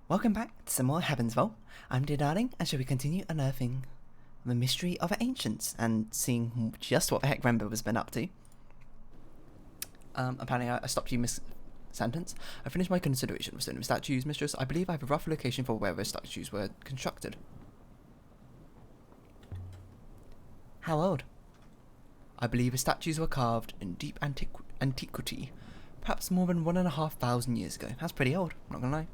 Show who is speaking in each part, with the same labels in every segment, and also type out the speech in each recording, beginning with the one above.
Speaker 1: Welcome back to some more Heaven's Vault. I'm dear darling, and shall we continue unearthing the mystery of ancients and seeing just what the heck Rember has been up to. Apparently I stopped you sentence. I finished my consideration of certain statues, mistress. I believe I have a rough location for where the statues were constructed. How old? I believe the statues were carved in deep antiquity, perhaps more than 1,500 years ago. That's pretty old, not gonna lie.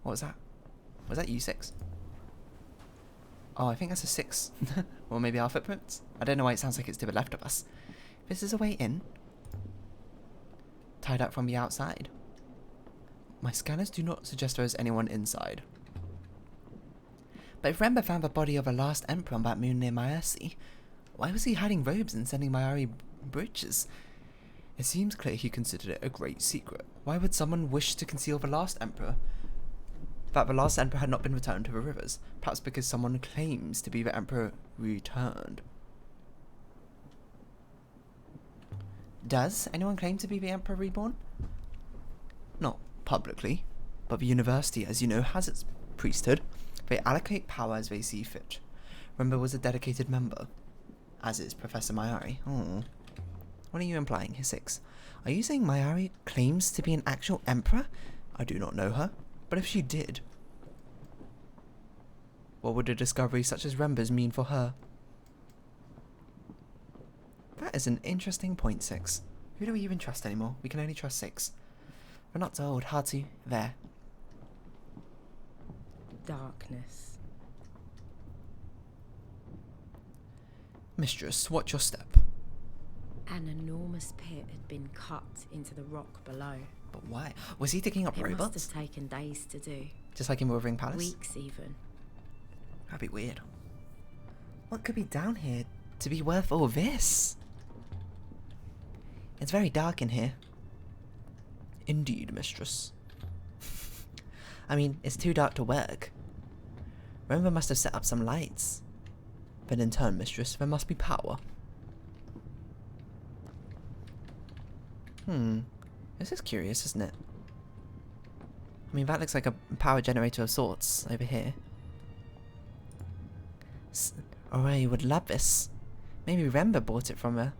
Speaker 1: What was that? Was that you, Six? Oh, I think that's a 6. Or maybe our footprints? I don't know why it sounds like it's to the left of us. This is a way in. Tied up from the outside. My scanners do not suggest there is anyone inside. But if Rember found the body of the last emperor on that moon near Myersi, why was he hiding robes and sending Myari brooches? It seems clear he considered it a great secret. Why would someone wish to conceal the last emperor? That the last emperor had not been returned to the rivers, perhaps because someone claims to be the emperor returned. Does anyone claim to be the emperor reborn? Not publicly, but the university, as you know, has its priesthood. They allocate power as they see fit. Rember was a dedicated member, as is Professor Myari. Oh. What are you implying, Six? Are you saying Myari claims to be an actual emperor? I do not know her. But if she did, what would a discovery such as Rember's mean for her? That is an interesting point, Six. Who do we even trust anymore? We can only trust Six. We're not told. Hard to. There.
Speaker 2: Darkness.
Speaker 1: Mistress, watch your step.
Speaker 2: An enormous pit had been cut into the rock below.
Speaker 1: But why? Was he digging up robots?
Speaker 2: It must have taken days to do.
Speaker 1: Just like in Wuthering Palace?
Speaker 2: Weeks even.
Speaker 1: That'd be weird. What could be down here to be worth all this? It's very dark in here. Indeed, mistress. I mean, it's too dark to work. Rember must have set up some lights. But in turn, mistress, there must be power. This is curious, isn't it? I mean, that looks like a power generator of sorts over here. Ori would love this. Maybe Rember bought it from her.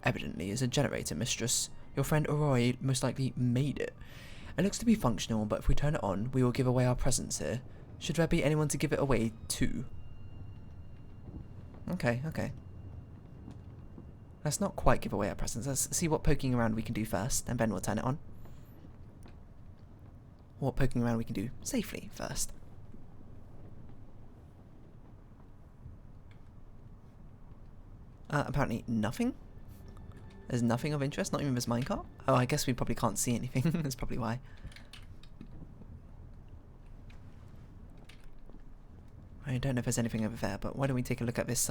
Speaker 1: Evidently, is a generator, mistress. Your friend Ori most likely made it. It looks to be functional, but if we turn it on, we will give away our presence here. Should there be anyone to give it away to? Okay. Let's not quite give away our presence. Let's see what poking around we can do first, and then we'll turn it on. What poking around we can do safely first. Apparently nothing. There's nothing of interest, not even this minecart. Oh, I guess we probably can't see anything. That's probably why. I don't know if there's anything over there, but why don't we take a look at this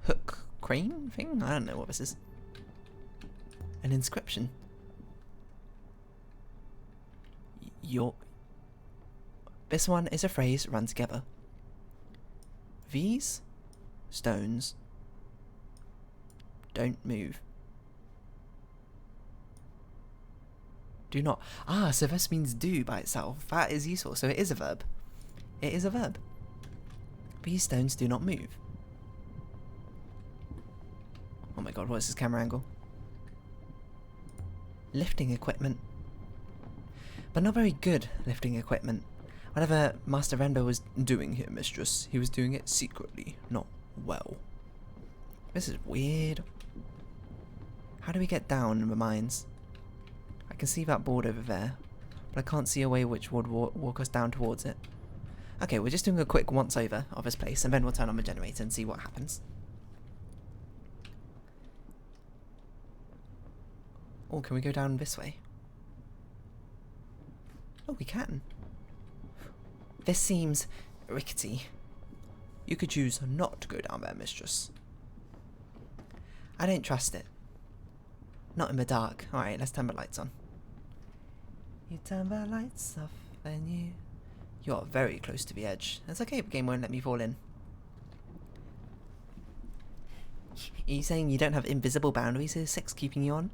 Speaker 1: hook crane thing? I don't know what this is. An inscription. This one is a phrase run together. These stones don't move. Do not. Ah, so this means do by itself. That is useful. So it is a verb. It is a verb. These stones do not move. Oh my god, what is this camera angle? Lifting equipment. But not very good lifting equipment. Whatever Master Rember was doing here, mistress, he was doing it secretly, not well. This is weird. How do we get down in the mines? I can see that board over there, but I can't see a way which would walk us down towards it. Okay, we're just doing a quick once over of this place, and then we'll turn on the generator and see what happens. Oh, can we go down this way? Oh, we can. This seems rickety. You could choose not to go down there, mistress. I don't trust it. Not in the dark. Alright, let's turn the lights on. You turn the lights off and you are very close to the edge. That's okay, the game won't let me fall in. Are you saying you don't have invisible boundaries here, Six, keeping you on?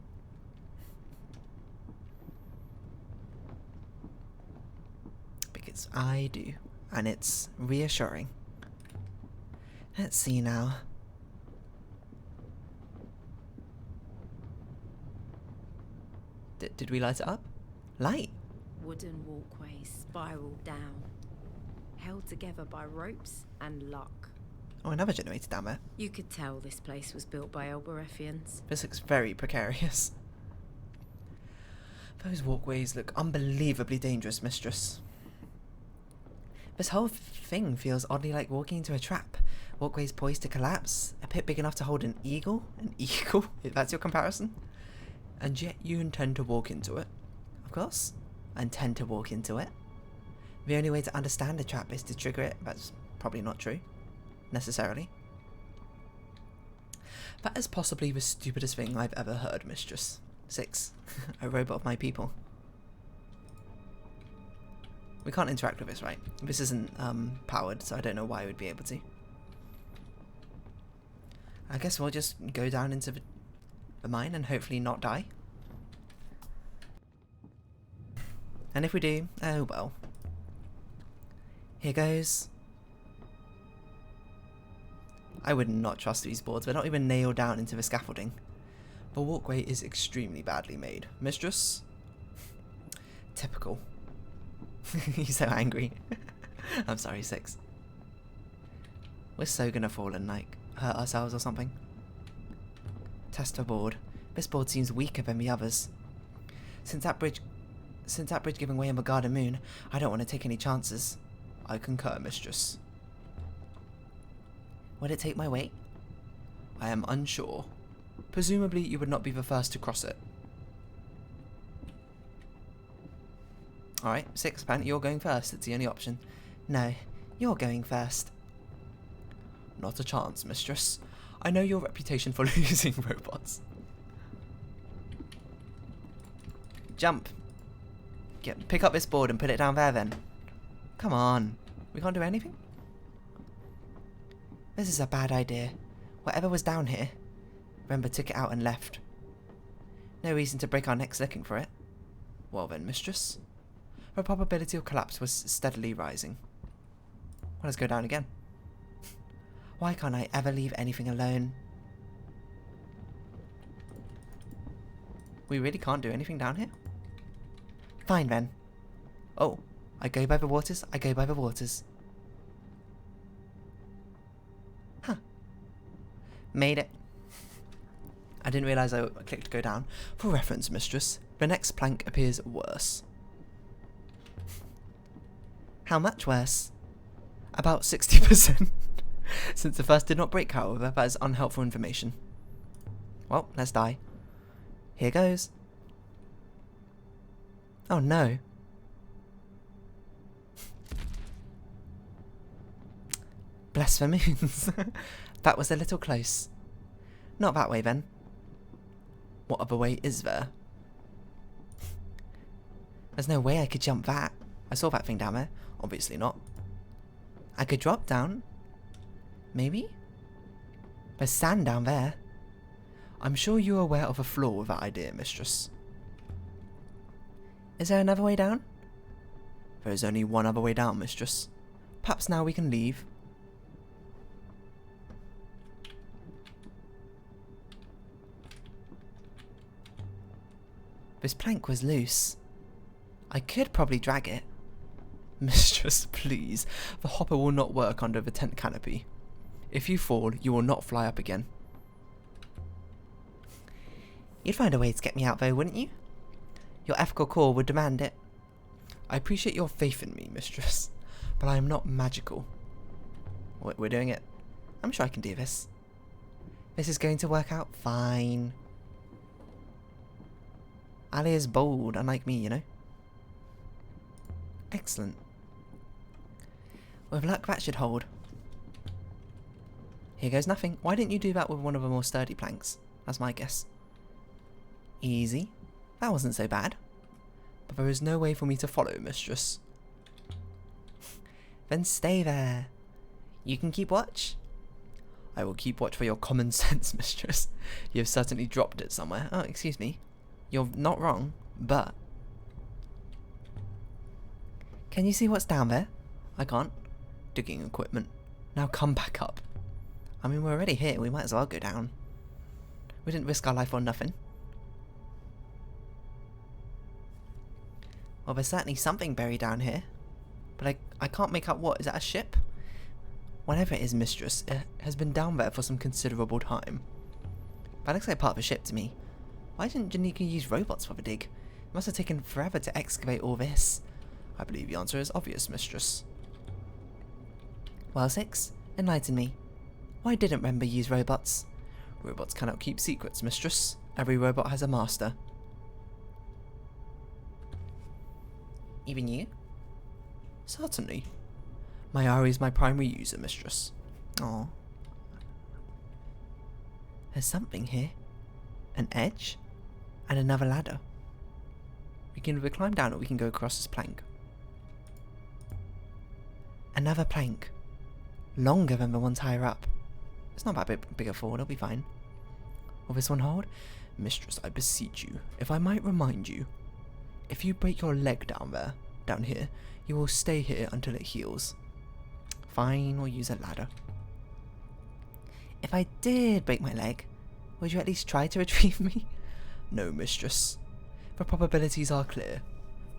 Speaker 1: Right, I do. And it's reassuring. Let's see now. Did we light it up? Light?
Speaker 2: Wooden walkways spiraled down, held together by ropes and luck.
Speaker 1: Oh, another generator down there.
Speaker 2: You could tell this place was built by Elberethians.
Speaker 1: This looks very precarious. Those walkways look unbelievably dangerous, mistress. This whole thing feels oddly like walking into a trap. Walkways poised to collapse. A pit big enough to hold an eagle? An eagle? If that's your comparison? And yet you intend to walk into it. Of course. I intend to walk into it. The only way to understand a trap is to trigger it. That's probably not true. Necessarily. That is possibly the stupidest thing I've ever heard, Mistress. 6. A robot of my people. We can't interact with this, right? This isn't powered, so I don't know why we'd be able to. I guess we'll just go down into the mine and hopefully not die. And if we do, oh well. Here goes. I would not trust these boards. They're not even nailed down into the scaffolding. The walkway is extremely badly made. Mistress? Typical. He's so angry. I'm sorry, 6. We're so gonna fall and, like, hurt ourselves or something. Test the board. This board seems weaker than the others. Since that bridge giving way in the Garden Moon, I don't want to take any chances. I concur, mistress. Would it take my weight? I am unsure. Presumably you would not be the first to cross it. Alright, 6, apparently you're going first. It's the only option. No, you're going first. Not a chance, mistress. I know your reputation for losing robots. Jump. Pick up this board and put it down there then. Come on. We can't do anything? This is a bad idea. Whatever was down here, remember took it out and left. No reason to break our necks looking for it. Well then, mistress. The probability of collapse was steadily rising. Well, let's go down again. Why can't I ever leave anything alone? We really can't do anything down here? Fine then. Oh, I go by the waters, I go by the waters. Huh. Made it. I didn't realise I clicked go down. For reference, mistress, the next plank appears worse. How much worse? About 60%. Since the first did not break, however, that is unhelpful information. Well, let's die. Here goes. Oh no. Bless the moons. That was a little close. Not that way then. What other way is there? There's no way I could jump that. I saw that thing down there. Obviously not. I could drop down. Maybe? There's sand down there. I'm sure you're aware of a flaw with that idea, mistress. Is there another way down? There is only one other way down, mistress. Perhaps now we can leave. This plank was loose. I could probably drag it. Mistress, please. The hopper will not work under the tent canopy. If you fall, you will not fly up again. You'd find a way to get me out though, wouldn't you? Your ethical core would demand it. I appreciate your faith in me, mistress, but I am not magical. We're doing it. I'm sure I can do this. This is going to work out fine. Aliya's bold, unlike me, you know. Excellent. With luck, that should hold. Here goes nothing. Why didn't you do that with one of the more sturdy planks? That's my guess. Easy. That wasn't so bad. But there is no way for me to follow, mistress. Then stay there. You can keep watch. I will keep watch for your common sense, mistress. You have certainly dropped it somewhere. Oh, excuse me. You're not wrong, but... Can you see what's down there? I can't. Digging equipment. Now come back up. I mean, we're already here. We might as well go down. We didn't risk our life for nothing. Well, there's certainly something buried down here. But I can't make out what. Is that a ship? Whatever it is, mistress, it has been down there for some considerable time. That looks like part of a ship to me. Why didn't Janika use robots for the dig? It must have taken forever to excavate all this. I believe the answer is obvious, mistress. Well, Six, enlighten me. Why didn't Remember use robots? Robots cannot keep secrets, mistress. Every robot has a master. Even you? Certainly. Mayari is my primary user, mistress. Oh. There's something here. An edge? And another ladder. We can either climb down or we can go across this plank. Another plank. Longer than the ones higher up. It's not that big a fall, it'll be fine. Will this one hold? Mistress, I beseech you, if I might remind you, if you break your leg down here, you will stay here until it heals. Fine, we'll use a ladder. If I did break my leg, would you at least try to retrieve me? No, mistress. The probabilities are clear.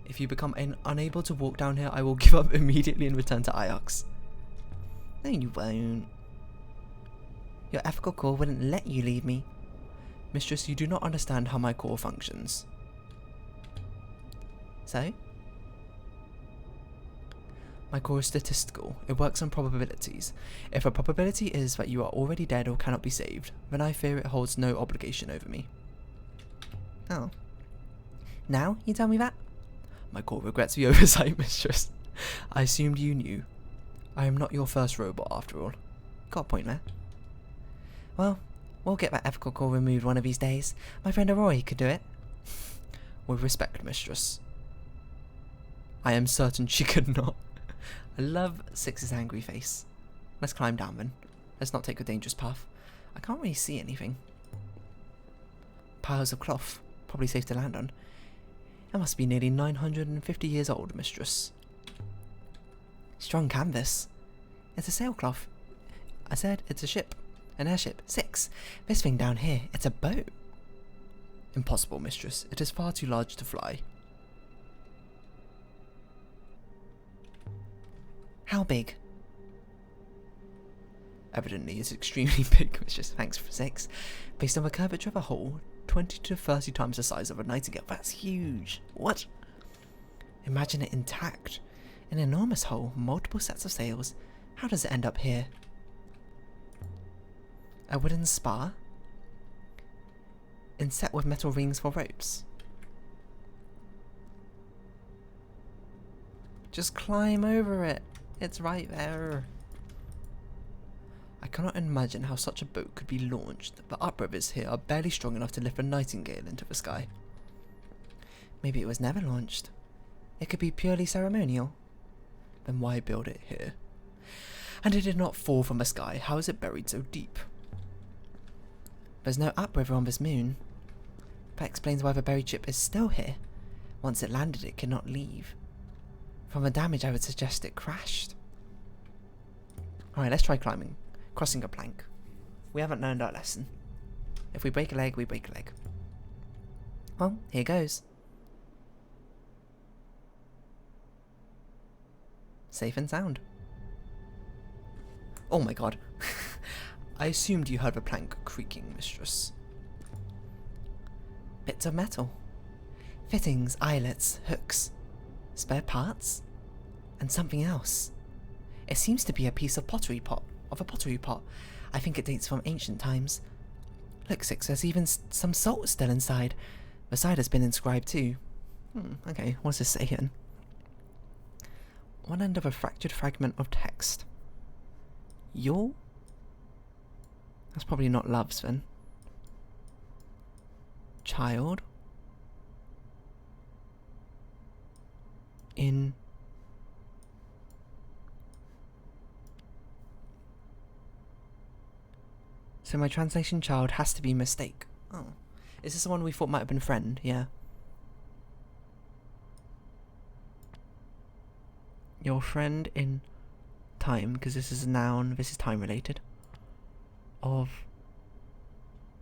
Speaker 1: If you become unable to walk down here, I will give up immediately and return to Iox. No, you won't. Your ethical core wouldn't let you leave me. Mistress, you do not understand how my core functions. So? My core is statistical. It works on probabilities. If a probability is that you are already dead or cannot be saved, then I fear it holds no obligation over me. Oh. Now you tell me that? My core regrets the oversight, mistress. I assumed you knew. I am not your first robot, after all. Got a point there. Well, we'll get that ethical core removed one of these days. My friend Aurora could do it. With respect, mistress. I am certain she could not. I love Six's angry face. Let's climb down then. Let's not take a dangerous path. I can't really see anything. Piles of cloth. Probably safe to land on. It must be nearly 950 years old, mistress. Strong canvas. It's a sailcloth. I said it's a ship. An airship. Six. This thing down here, it's a boat. Impossible, mistress. It is far too large to fly. How big? Evidently, it's extremely big, mistress. Thanks for Six. Based on the curvature of a hull, 20 to 30 times the size of a nightingale. That's huge. What? Imagine it intact. An enormous hull, multiple sets of sails. How does it end up here? A wooden spar? Inset with metal rings for ropes. Just climb over it. It's right there. I cannot imagine how such a boat could be launched. The uprivers here are barely strong enough to lift a nightingale into the sky. Maybe it was never launched. It could be purely ceremonial. Then why build it here? And it did not fall from the sky. How is it buried so deep? There's no upriver on this moon. That explains why the buried ship is still here. Once it landed, it could not leave. From the damage, I would suggest it crashed. Alright, let's try climbing. Crossing a plank. We haven't learned our lesson. If we break a leg, we break a leg. Well, here goes. Safe and sound. Oh my god. I assumed you heard the plank creaking, mistress. Bits of metal. Fittings, eyelets, hooks. Spare parts? And something else. It seems to be a piece of pottery pot. I think it dates from ancient times. Look, Six, there's even some salt still inside. The side has been inscribed too. Okay, what's this saying? One end of a fractured fragment of text. Your? That's probably not love's then. Child. In. So my translation child has to be mistake. Oh. Is this the one we thought might have been friend? Yeah. Your friend in time, because this is a noun, this is time related. Of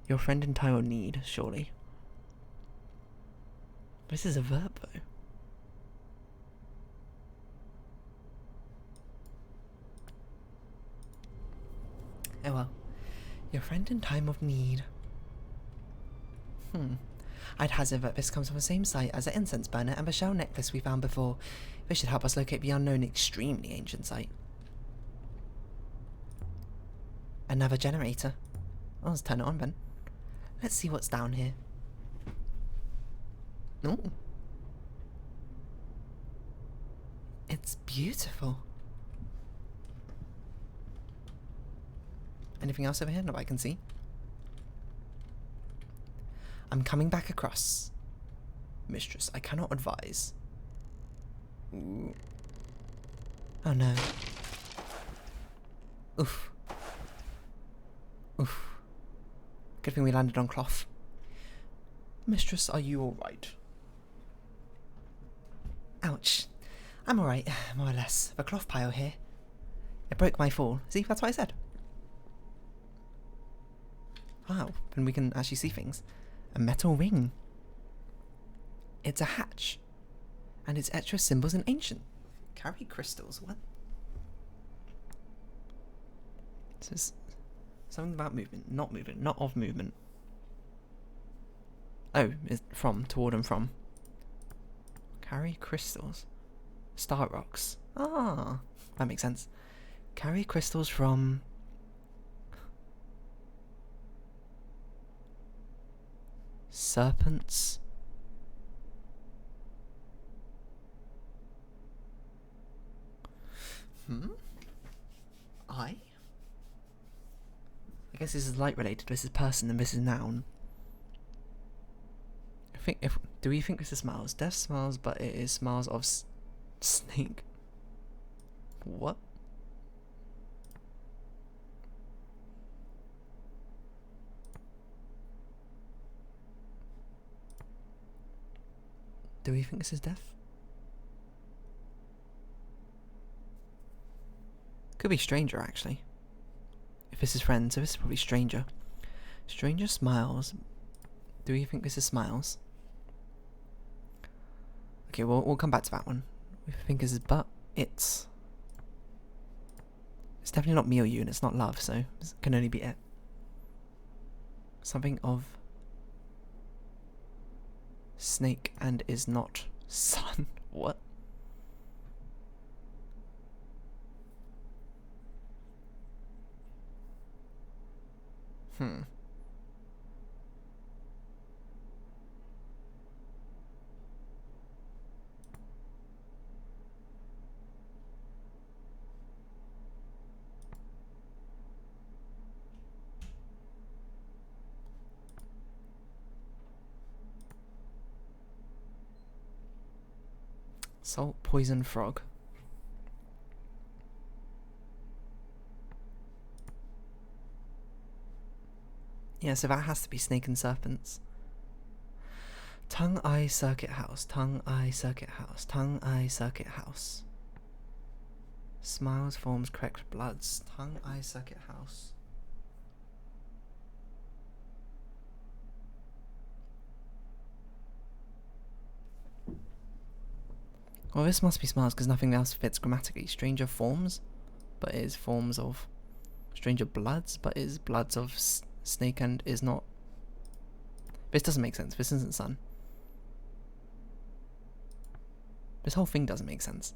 Speaker 1: your friend in time of need, surely. This is a verb though. Oh well. Your friend in time of need. I'd hazard that this comes from the same site as the incense burner and the shell necklace we found before. This should help us locate the unknown extremely ancient site. Another generator. Oh, let's turn it on then. Let's see what's down here. Oh. It's beautiful. Anything else over here? No, I can see. I'm coming back across. Mistress, I cannot advise. Ooh. Oh no. Oof. Oof. Good thing we landed on cloth. Mistress, are you alright? Ouch. I'm alright, more or less. The cloth pile here. It broke my fall. See, that's what I said. Wow, then we can actually see things. A metal ring. It's a hatch. And it's etched with symbols in ancient. Carry crystals, what? This is something about movement. Not movement, not of movement. Oh, it's from, toward and from. Carry crystals. Star rocks. Ah, that makes sense. Carry crystals from... serpents. I guess this is light related. This is person and this is noun. I think do we think this is smiles? Death smiles, but it is smiles of snake. What? Do we think this is death? Could be stranger, actually. If this is friend, so this is probably stranger. Stranger smiles. Do we think this is smiles? Okay, we'll come back to that one. We think this is but it's definitely not me or you, and it's not love, so this can only be it. Something of snake and is not sun. What? Salt, poison, frog. Yeah, so that has to be snake and serpents. Tongue, eye, circuit house. Tongue, eye, circuit house. Tongue, eye, circuit house. Smiles, forms, correct bloods. Tongue, eye, circuit house. Well, this must be smiles because nothing else fits grammatically. Stranger forms, but it is forms of... stranger bloods, but it is bloods of snake and is not... This doesn't make sense. This isn't sun. This whole thing doesn't make sense.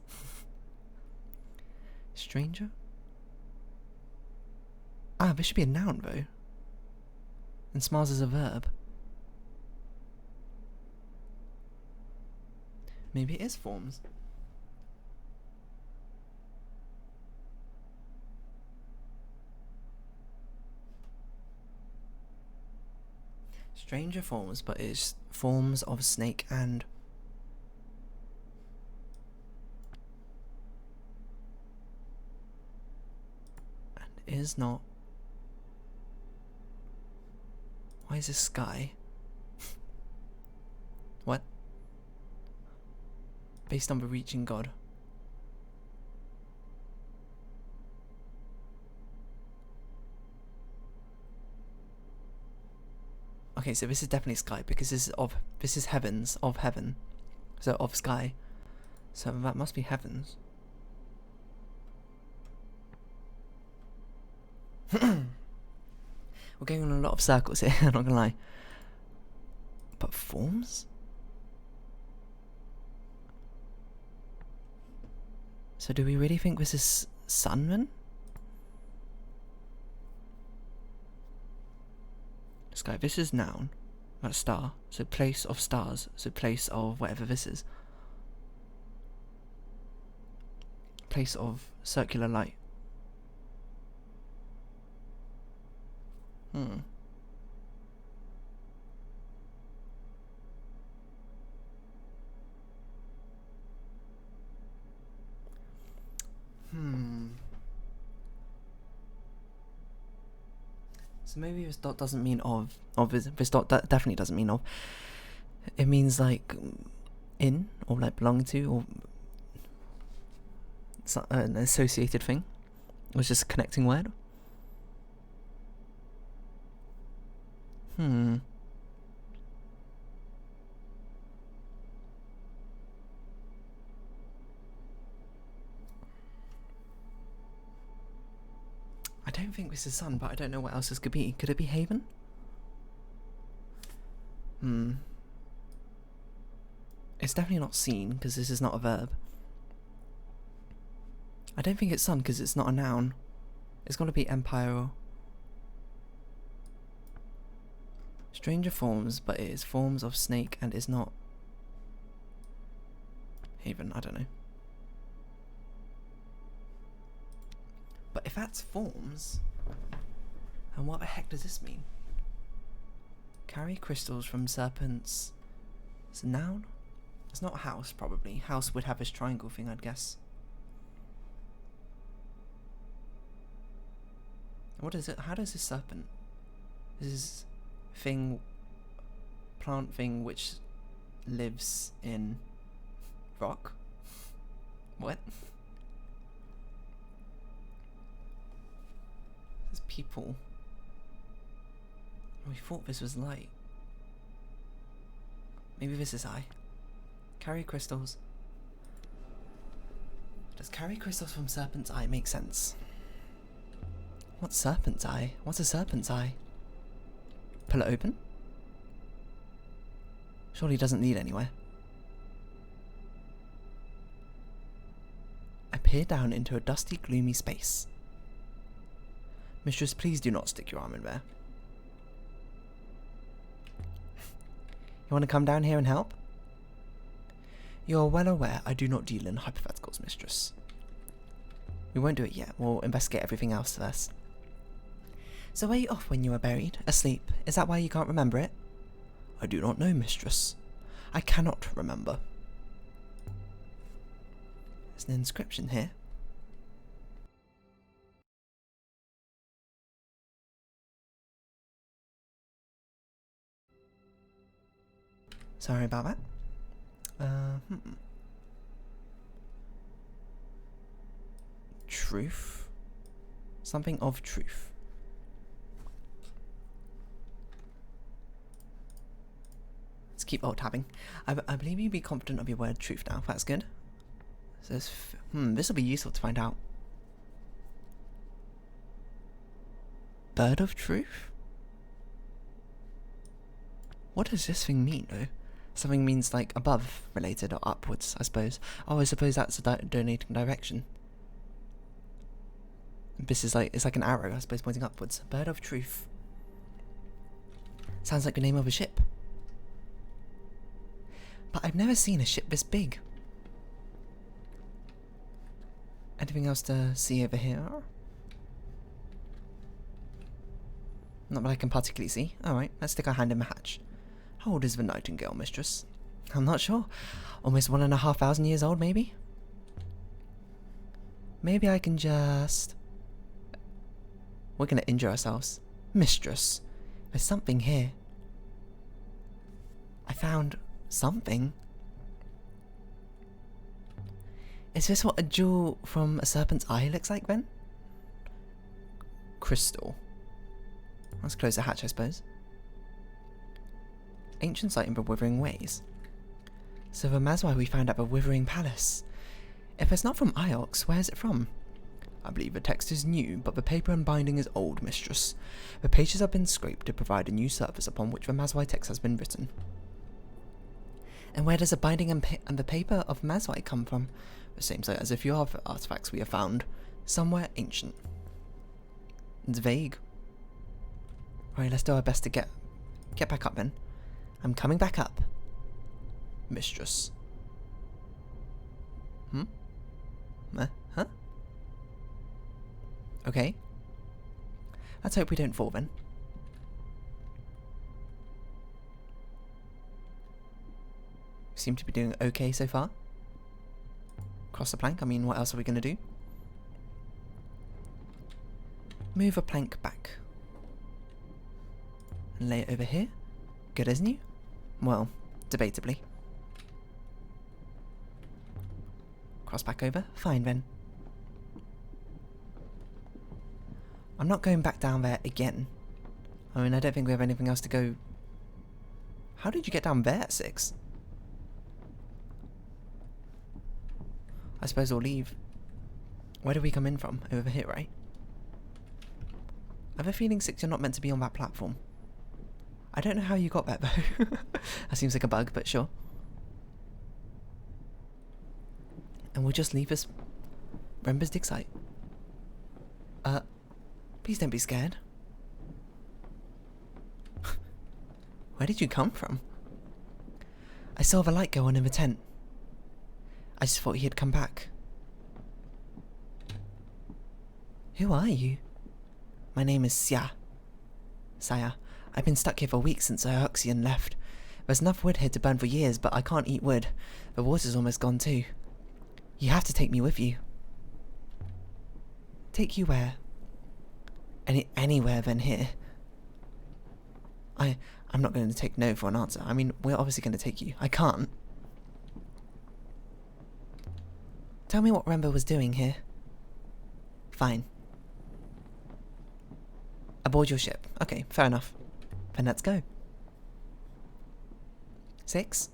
Speaker 1: Stranger? Ah, this should be a noun though. And smiles is a verb. Maybe it is forms. Stranger forms, but it's forms of snake and... is not... Why is this sky? What? Based on the reaching God. Okay, so this is definitely sky because this is heavens of heaven, so of sky. So that must be heavens. We're going on a lot of circles here. I'm not gonna lie. But forms? So do we really think this is sun then? Sky, this is noun. That's star. So place of stars. So place of whatever this is. Place of circular light. So maybe this dot doesn't mean of. This dot definitely doesn't mean of. It means like in, or like belong to, or an associated thing. It was just a connecting word. I don't think this is sun, but I don't know what else this could be. Could it be haven? It's definitely not seen, because this is not a verb. I don't think it's sun, because it's not a noun. It's got to be empire or... Stranger forms, but it is forms of snake and is not... haven, I don't know. But if that's forms, then what the heck does this mean? Carry crystals from serpents. It's a noun? It's not a house, probably. House would have this triangle thing, I'd guess. What is it? How does this serpent? This is thing, plant thing which lives in rock? What? There's people. We thought this was light. Maybe this is eye. Carry crystals. Does carry crystals from serpent's eye make sense? What's serpent's eye? What's a serpent's eye? Pull it open? Surely it doesn't lead anywhere. I peer down into a dusty, gloomy space. Mistress, please do not stick your arm in there. You want to come down here and help? You are well aware I do not deal in hypotheticals, mistress. We won't do it yet. We'll investigate everything else first. So were you off when you were buried? Asleep? Is that why you can't remember it? I do not know, mistress. I cannot remember. There's an inscription here. Sorry about that. Truth? Something of truth. Let's keep alt-tabbing. I believe you'd be confident of your word truth now. That's good. So this will be useful to find out. Bird of truth? What does this thing mean, though? Something means like above related or upwards, I suppose. Oh, I suppose that's a donating direction. This is like, it's like an arrow, I suppose, pointing upwards. Bird of truth. Sounds like the name of a ship. But I've never seen a ship this big. Anything else to see over here? Not that I can particularly see. Alright, let's stick our hand in the hatch. How old is the nightingale, mistress? I'm not sure. Almost 1,500 years old, maybe? Maybe I can just... We're gonna injure ourselves. Mistress, there's something here. I found something. Is this what a jewel from a serpent's eye looks like then? Crystal. Let's close the hatch, I suppose. Ancient site in the Withering Ways. So the Mazwai we found at the Withering Palace. If it's not from Iox, where is it from? I believe the text is new, but the paper and binding is old, mistress. The pages have been scraped to provide a new surface upon which the Mazwai text has been written. And where does the binding and the paper of Mazwai come from? The same site as a few other artifacts we have found. Somewhere ancient. It's vague. Alright, let's do our best to get back up then. I'm coming back up. Mistress. Huh? Okay. Let's hope we don't fall then. Seem to be doing okay so far. Cross the plank, I mean, what else are we going to do? Move a plank back. And lay it over here. Good as new? Well, debatably. Cross back over. Fine then. I'm not going back down there again. I mean, I don't think we have anything else to go... How did you get down there, Six? I suppose we'll leave. Where do we come in from? Over here, right? I have a feeling, Six, you're not meant to be on that platform. I don't know how you got that, though. That seems like a bug, but sure. And we'll just leave us... Rember's dig site. Please don't be scared. Where did you come from? I saw the light go on in the tent. I just thought he had come back. Who are you? My name is Sia. Saya. I've been stuck here for weeks since Hieoglyphic left. There's enough wood here to burn for years, but I can't eat wood. The water's almost gone too. You have to take me with you. Take you where? Anywhere than here. I'm not going to take no for an answer. I mean, we're obviously going to take you. I can't. Tell me what Rember was doing here. Fine. Aboard your ship. Okay, fair enough. Then let's go. Six?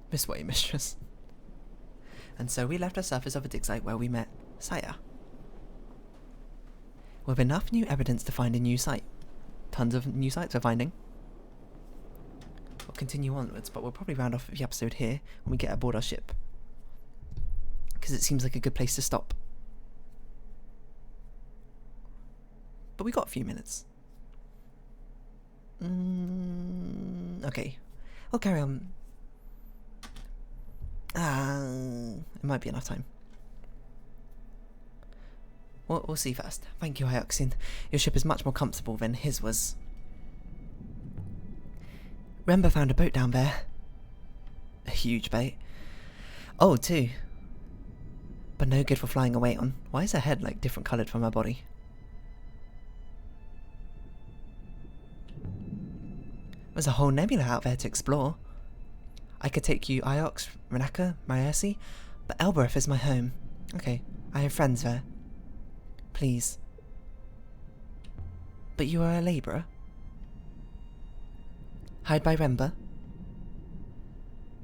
Speaker 1: This way, mistress. And so we left the surface of a dig site where we met Saya. With enough new evidence to find a new site. Tons of new sites we're finding. We'll continue onwards, but we'll probably round off the episode here when we get aboard our ship. Because it seems like a good place to stop. But we got a few minutes. Okay. We'll carry on. It might be enough time. We'll see first. Thank you, Hieoglyphic. Your ship is much more comfortable than his was. Rember found a boat down there. A huge boat. Oh, too. But no good for flying away on. Why is her head like different coloured from her body? There's a whole nebula out there to explore. I could take you Iox, Renaka, Maersi, but Elbereth is my home. Okay, I have friends there. Please. But you are a labourer? Hired by Rember?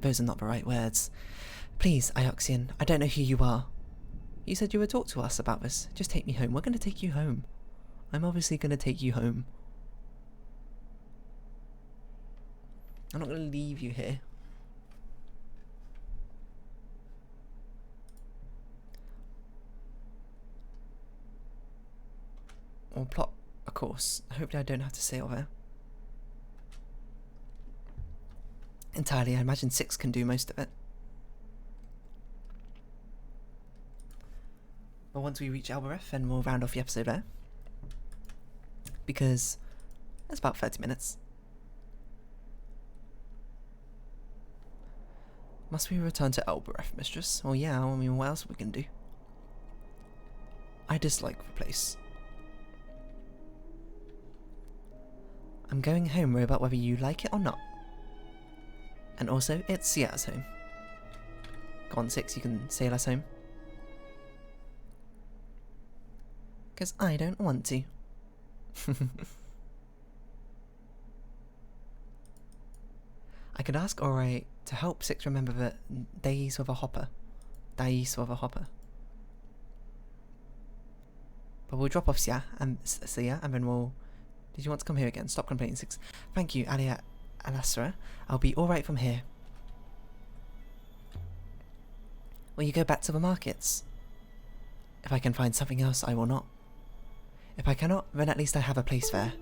Speaker 1: Those are not the right words. Please, Ioxian, I don't know who you are. You said you would talk to us about this. Just take me home. We're going to take you home. I'm obviously going to take you home. I'm not going to leave you here. Or plot a course. Hopefully I don't have to sail there. Entirely, I imagine Six can do most of it. But once we reach Elbereth, then we'll round off the episode there. Because that's about 30 minutes. Must we return to Elbereth, mistress? Well, yeah, I mean, what else we can do? I dislike the place. I'm going home, robot, whether you like it or not. And also, it's Sia's home. Go on, Six, you can sail us home. Because I don't want to. I could ask Ori to help Six remember the days with a hopper. Days with a hopper. But we'll drop off Sia, and then we'll... Did you want to come here again? Stop complaining, Six. Thank you, Aliya and Six. I'll be alright from here. Will you go back to the markets? If I can find something else, I will not. If I cannot, then at least I have a place there.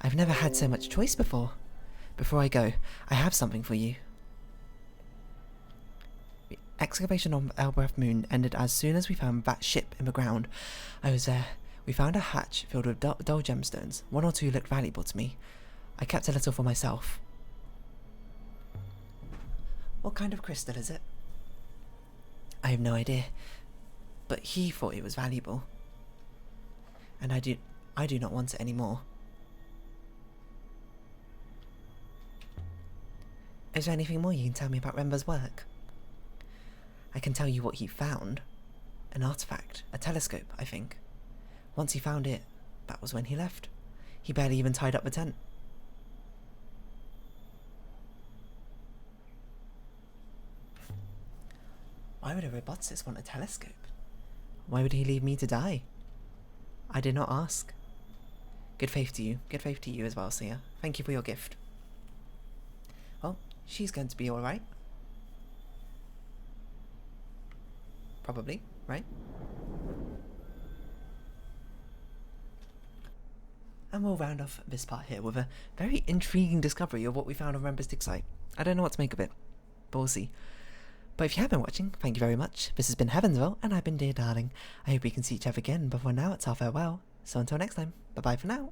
Speaker 1: I've never had so much choice before. Before I go, I have something for you. The excavation on Elbreth Moon ended as soon as we found that ship in the ground. I was there. We found a hatch filled with dull gemstones. One or two looked valuable to me. I kept a little for myself. What kind of crystal is it? I have no idea. But he thought it was valuable. And I do not want it anymore. Is there anything more you can tell me about Remba's work? I can tell you what he found. An artifact. A telescope, I think. Once he found it, that was when he left. He barely even tied up the tent. Why would a roboticist want a telescope? Why would he leave me to die? I did not ask. Good faith to you. Good faith to you as well, Sia. Thank you for your gift. Well, she's going to be alright. Probably, right? And we'll round off this part here with a very intriguing discovery of what we found on Remba's dig site. I don't know what to make of it, but we'll see. But if you have been watching, thank you very much. This has been Heavensville, and I've been Dear Darling. I hope we can see each other again, but for now it's our farewell. So until next time, bye bye for now.